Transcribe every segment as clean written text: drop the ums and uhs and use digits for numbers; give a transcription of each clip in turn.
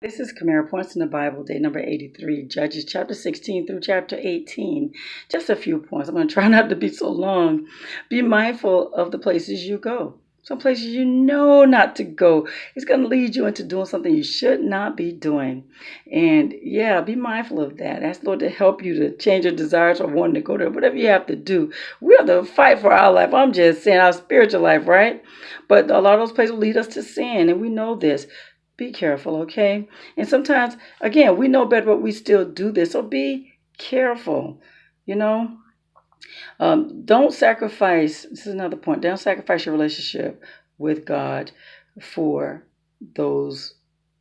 This is Kamera Points in the Bible, day number 83, Judges chapter 16 through chapter 18. Just a few points. I'm going to try not to be so long. Be mindful of the places you go. Some places you know not to go. It's going to lead you into doing something you should not be doing. And yeah, be mindful of that. Ask the Lord to help you to change your desires or wanting to go there. Whatever you have to do. We have to fight for our life. I'm just saying our spiritual life, right? But a lot of those places will lead us to sin, and we know this. Be careful, okay? And sometimes, again, we know better, but we still do this. So be careful, you know? Don't sacrifice, this is another point, don't sacrifice your relationship with God for those,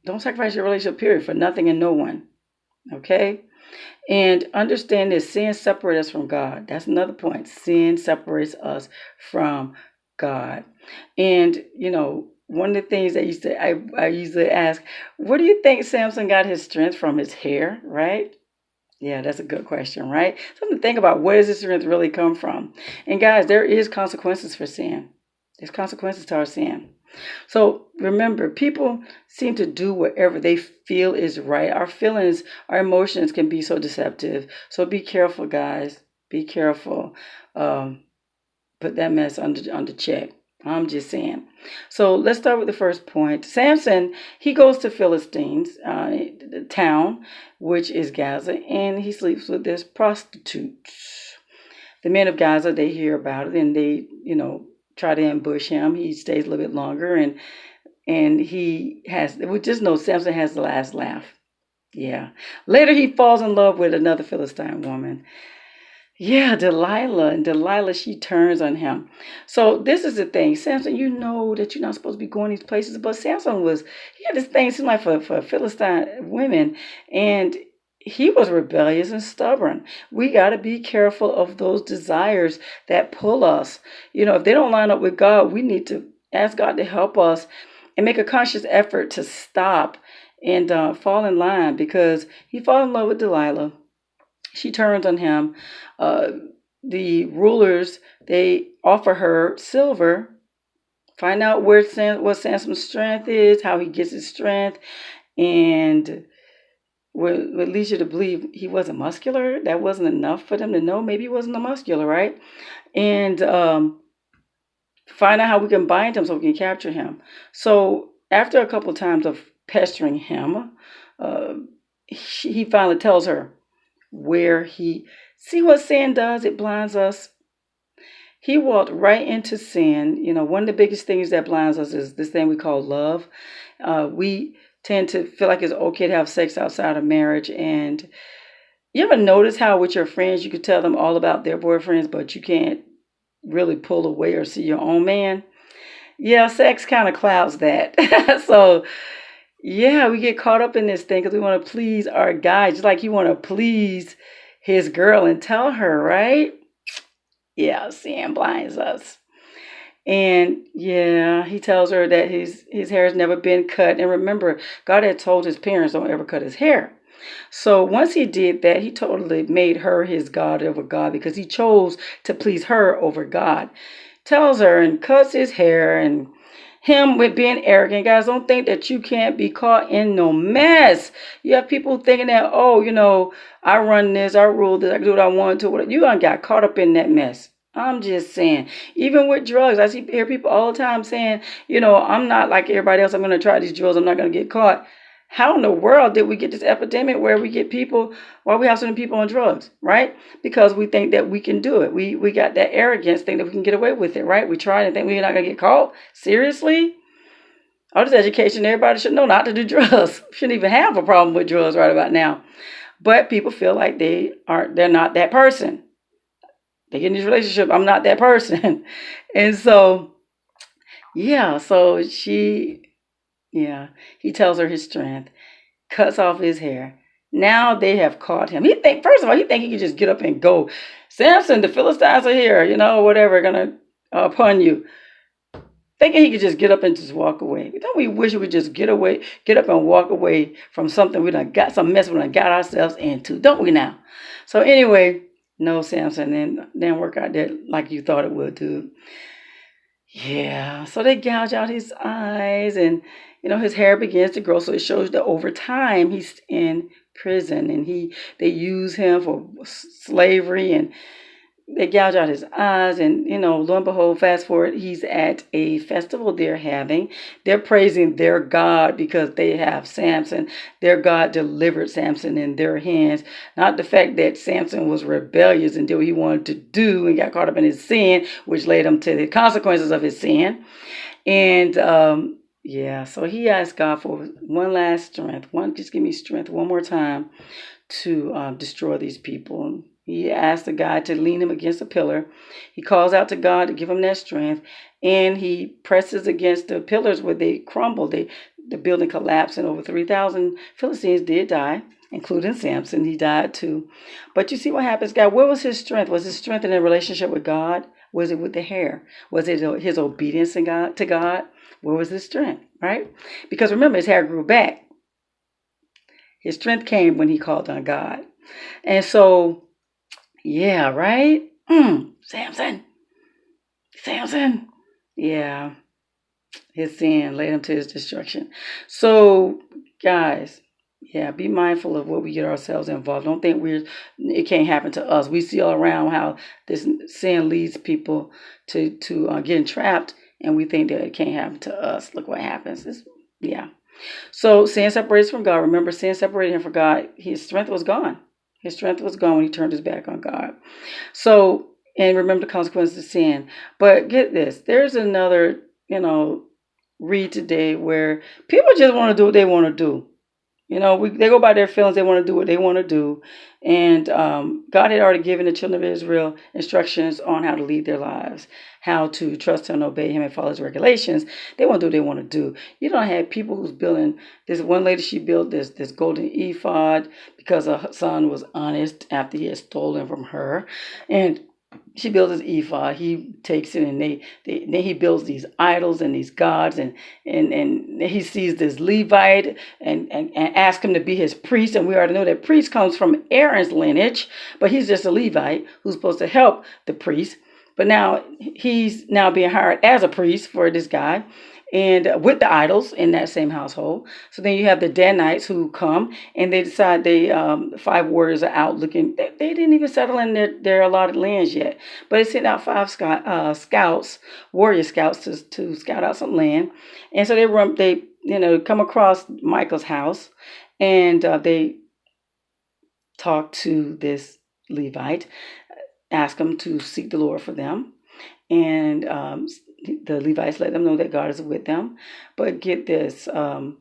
don't sacrifice your relationship, period, for nothing and no one, okay? And understand that sin separates us from God. That's another point. Sin separates us from God. And, one of the things I usually ask, where do you think Samson got his strength from? His hair, right? Yeah, that's a good question, right? Something to think about. Where does this strength really come from? And guys, there is consequences for sin. There's consequences to our sin. So remember, people seem to do whatever they feel is right. Our feelings, our emotions can be so deceptive. So be careful, guys. Be careful. Put that mess under check. I'm just saying. So let's start with the first point. Samson, he goes to Philistines, the town, which is Gaza, and he sleeps with this prostitute. The men of Gaza, they hear about it, and they, try to ambush him. He stays a little bit longer, and we just know Samson has the last laugh. Yeah. Later, he falls in love with another Philistine woman. Yeah, Delilah. And Delilah, she turns on him. So this is the thing. Samson, you know that you're not supposed to be going these places. But Samson he had this thing, seemed like for Philistine women. And he was rebellious and stubborn. We got to be careful of those desires that pull us. If they don't line up with God, we need to ask God to help us and make a conscious effort to stop and fall in line, because he falls in love with Delilah. She turns on him. The rulers, they offer her silver. Find out what Samson's strength is, how he gets his strength, and what leads you to believe he wasn't muscular. That wasn't enough for them to know. Maybe he wasn't a muscular, right? And find out how we can bind him so we can capture him. So after a couple of times of pestering him, he finally tells her where see what sin does. It blinds us. He walked right into sin. One of the biggest things that blinds us is this thing we call love. We tend to feel like it's okay to have sex outside of marriage. And you ever notice how with your friends you could tell them all about their boyfriends, but you can't really pull away or see your own man? Yeah, sex kind of clouds that. So yeah, we get caught up in this thing because we want to please our guy, just like you want to please his girl and tell her, right? Yeah, sin blinds us. And yeah, he tells her that his hair has never been cut. And remember, God had told his parents don't ever cut his hair. So once he did that, he totally made her his God over God, because he chose to please her over God. Tells her and cuts his hair, and him with being arrogant. Guys, don't think that you can't be caught in no mess. You have people thinking that, I run this, I rule this, I can do what I want to. You done got caught up in that mess. I'm just saying. Even with drugs, I hear people all the time saying, I'm not like everybody else. I'm going to try these drugs. I'm not going to get caught. How in the world did we get this epidemic where we get people, why we have so many people on drugs, right? Because we think that we can do it. We got that arrogance thing that we can get away with it, right? We try and think we're not going to get caught. Seriously? All this education, everybody should know not to do drugs. Shouldn't even have a problem with drugs right about now. But people feel like they're not that person. They get in this relationship, I'm not that person. And so, yeah, he tells her his strength, cuts off his hair. Now they have caught him. First of all, he think he can just get up and go. Samson, the Philistines are here, whatever, gonna upon you. Thinking he could just get up and just walk away. Don't we wish we could just get up and walk away from something we done got, some mess we done got ourselves into, don't we now? So anyway, no, Samson, didn't work out that like you thought it would, dude. Yeah, so they gouge out his eyes, and his hair begins to grow. So it shows that over time he's in prison, and they use him for slavery, and they gouge out his eyes. And lo and behold, fast forward, he's at a festival they're having. They're praising their God because they have Samson. Their God delivered Samson in their hands. Not the fact that Samson was rebellious and did what he wanted to do and got caught up in his sin, which led him to the consequences of his sin. And so he asked God for one last strength. Just give me strength one more time to destroy these people. He asked the guy to lean him against a pillar. He calls out to God to give him that strength, and he presses against the pillars where they crumbled. The building collapsed, and over 3,000 Philistines did die, including Samson. He died too. But you see what happens, God. Where was his strength? Was his strength in a relationship with God? Was it with the hair? Was it his obedience to God? Where was his strength, right? Because remember, his hair grew back. His strength came when he called on God. And so, yeah, right? Samson. Yeah. His sin led him to his destruction. So, guys, be mindful of what we get ourselves involved. Don't think it can't happen to us. We see all around how this sin leads people to getting trapped, and we think that it can't happen to us. Look what happens. So sin separates from God. Remember, sin separated him from God. His strength was gone. His strength was gone when he turned his back on God. So, and remember the consequences of sin. But get this. There's another, read today where people just want to do what they want to do. They go by their feelings. They want to do what they want to do. And God had already given the children of Israel instructions on how to lead their lives, how to trust and obey him and follow his regulations. They want to do what they want to do. You don't have people who's building. This one lady, she built this golden ephod because her son was honest after he had stolen from her. And she builds his ephod. He takes it, and then he builds these idols and these gods, and he sees this Levite and asks him to be his priest. And we already know that priest comes from Aaron's lineage, but he's just a Levite who's supposed to help the priest. But now he's being hired as a priest for this guy, and with the idols in that same household. So then you have the Danites who come, and they decide 5 warriors are out looking. They didn't even settle in their allotted lands yet, but they sent out 5 warrior scouts to scout out some land. And so they come across Michael's house, and they talk to this Levite, ask him to seek the Lord for them. And the Levites let them know that God is with them. But get this, the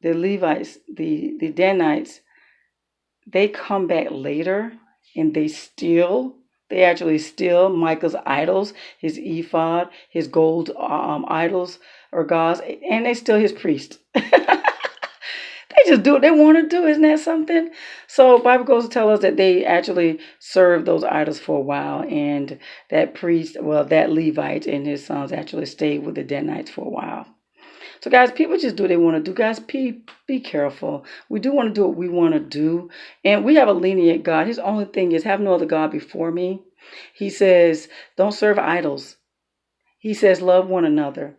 Levites, the Danites, they come back later, and they actually steal Michael's idols, his ephod, his gold idols or gods, and they steal his priest. They just do what they want to do. Isn't that something? So Bible goes to tell us that they actually served those idols for a while, and that that Levite and his sons actually stayed with the Danites for a while. So guys, people just do what they want to do. Guys, be careful. We do want to do what we want to do, and we have a lenient God. His only thing is have no other God before me. He says, don't serve idols. He says, love one another.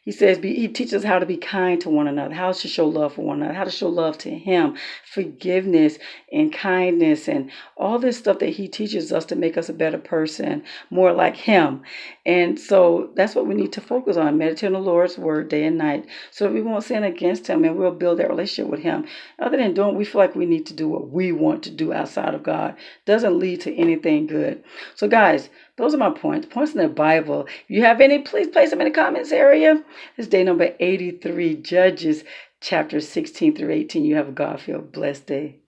He says, he teaches us how to be kind to one another, how to show love for one another, how to show love to him, forgiveness and kindness, and all this stuff that he teaches us to make us a better person, more like him. And so that's what we need to focus on, meditate on the Lord's word day and night, so that we won't sin against him, and we'll build that relationship with him. Other than doing, we feel like we need to do what we want to do outside of God. Doesn't lead to anything good. So guys, those are my points in the Bible. If you have any, please place them in the comments area. It's day number 83, Judges chapter 16 through 18. You have a God-filled, blessed day.